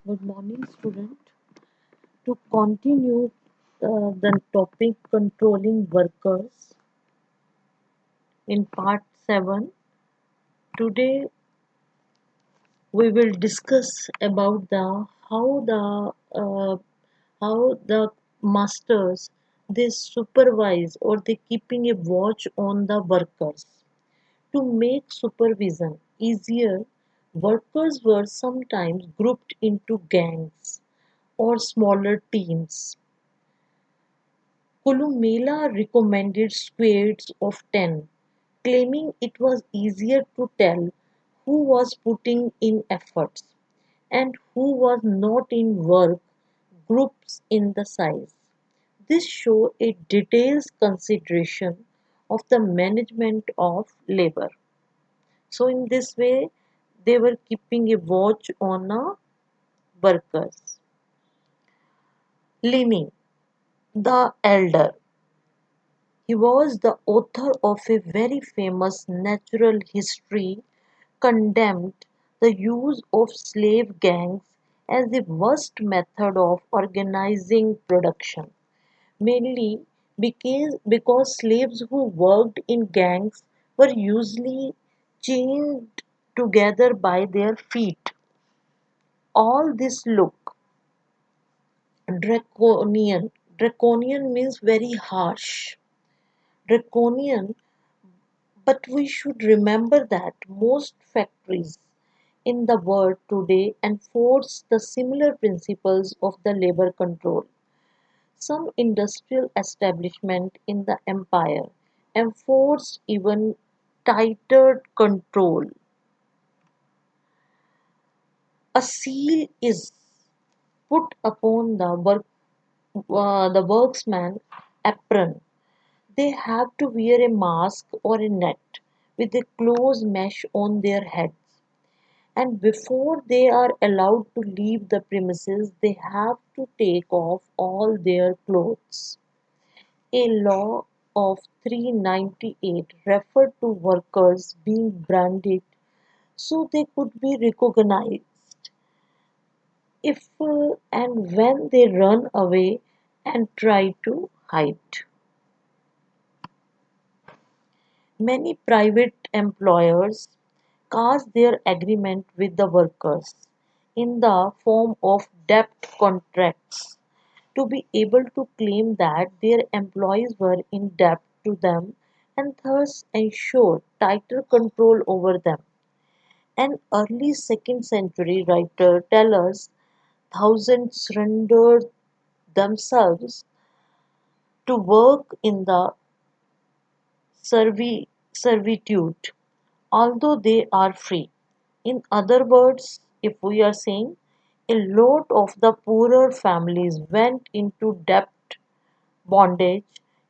Good morning, student. To continue the topic controlling workers in part 7, today we will discuss about the how the masters they supervise or they keeping a watch on the workers. To make supervision easier, workers were sometimes grouped into gangs or smaller teams. Columella recommended squads of 10, claiming it was easier to tell who was putting in efforts and who was not in work groups in the size. This shows a detailed consideration of the management of labor. So in this way, they were keeping a watch on the workers. Pliny, the elder, he was the author of a very famous natural history, condemned the use of slave gangs as the worst method of organizing production, mainly because slaves who worked in gangs were usually chained together by their feet. All this look draconian. Draconian means very harsh. Draconian, but we should remember that most factories in the world today enforce the similar principles of the labor control. Some industrial establishments in the empire enforced even tighter control. A seal is put upon the worksman apron. They have to wear a mask or a net with a close mesh on their heads. And before they are allowed to leave the premises, they have to take off all their clothes. A law of 398 referred to workers being branded so they could be recognized if and when they run away and try to hide. Many private employers cast their agreement with the workers in the form of debt contracts to be able to claim that their employees were in debt to them and thus ensure tighter control over them. An early 2nd century writer tells us thousands surrendered themselves to work in the servitude, although they are free. In other words, if we are saying a lot of the poorer families went into debt bondage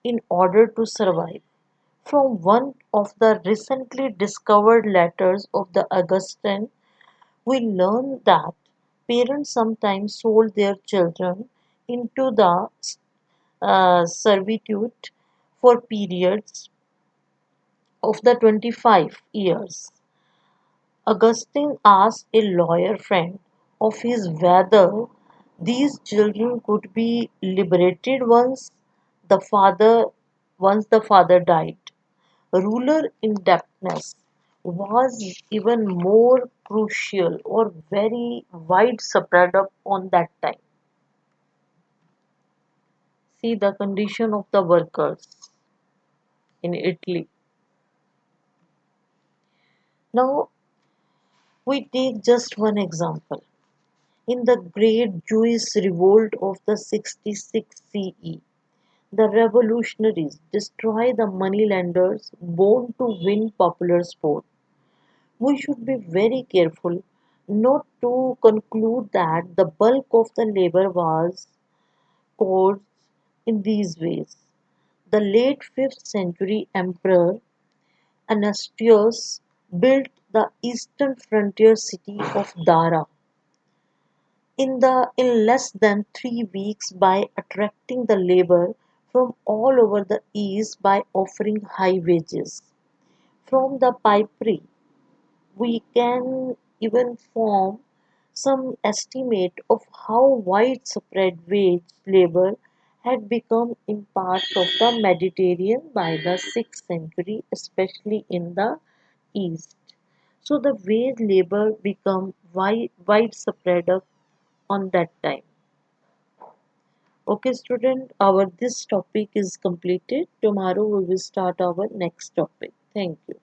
in order to survive. From one of the recently discovered letters of the Augustine, we learn that parents sometimes sold their children into the servitude for periods of the 25 years. Augustine asked a lawyer friend of his whether these children could be liberated the father the father died. Ruler indebtedness was even more crucial or very widespread up on that time. See the condition of the workers in Italy. Now we take just one example. In the great Jewish revolt of the 66 CE, the revolutionaries destroy the moneylenders born to win popular support. We should be very careful not to conclude that the bulk of the labor was caused in these ways. The late 5th century emperor ANASTAIUS built the eastern frontier city of DARA in less than 3 weeks by attracting the labor from all over the east by offering high wages. From the pipery, we can even form some estimate of how widespread wage labor had become in parts of the Mediterranean by the 6th century, especially in the East. So the wage labor become widespread on that time. Okay, student, our this topic is completed. Tomorrow we will start our next topic. Thank you.